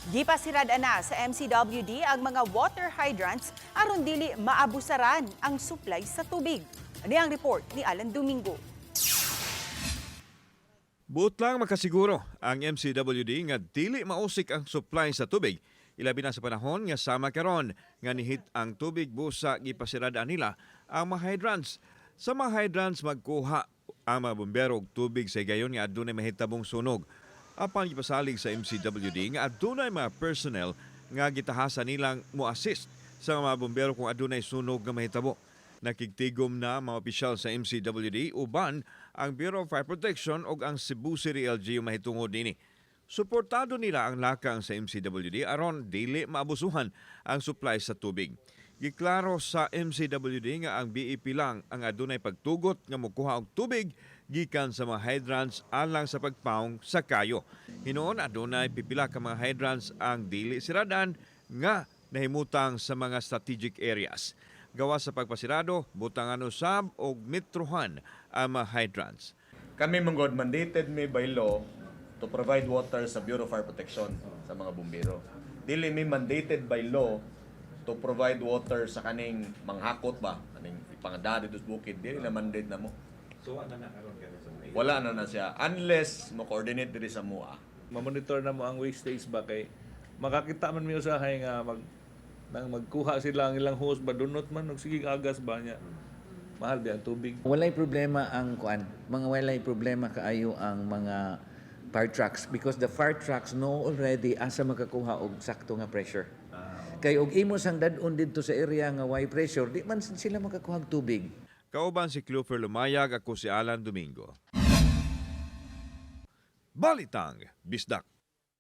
Gipasirad na sa MCWD ang mga water hydrants aron dili maabusaran ang supply sa tubig. Ani ang report ni Alan Domingo. Buot lang makasiguro ang MCWD nga dili mausik ang supply sa tubig. Ilabi na sa panahon nga sama karon nga nihit ang tubig busa gipasirada nila ang mga hydrants. Sa mga hydrants magkuha ang mga bumbero og tubig sa gayon nga adunay mahitabong sunog. Apan gipasalig sa MCWD nga adunay mga personnel nga gitahasan nilang mo-assist sa mga bumbero kung adunay sunog nga mahitabo. Nakigtigom na mga opisyal sa MCWD uban ang Bureau of Fire Protection ug ang Cebu City LGU mahitungod nini. Suportado nila ang lakang sa MCWD aron dili maabusuhan ang supply sa tubig. Giklaro sa MCWD nga ang BEP lang ang adunay pagtugot nga mokuha og tubig gikan sa mga hydrants alang sa pagpaong sa kayo. Hinuon adunay pipila ka mga hydrants ang dili siradan nga nahimutang sa mga strategic areas. Gawas sa pagpasirado, butangan usab og metrohan ang mga hydrants. Kami manggod mandated may by law to provide water sa Bureau of Fire Protection sa mga bumbero. Dili may mandated by law to provide water sa kaning manghakot ba, kaning ipangadari dos bukid, dili na mandate na mo. So ano na karon sa Wala na siya unless mo coordinate diri sa MUA. Ma-monitor na mo ang wastage ba kay makakita man mi usahay nga nang magkuha sila ang ilang hose ba dunot man og sige agas ba niya. Mahal di ang tubig. Walay problema ang kuan. Walay problema kaayo ang mga fire trucks because the fire trucks know already asa makakuha og sakto nga pressure. Kay og imo sang dad-on didto sa area nga high pressure, di man sila makakuha og tubig. Kauban si Clover Lumayag, ako si Alan Domingo. Balitang Bisdak.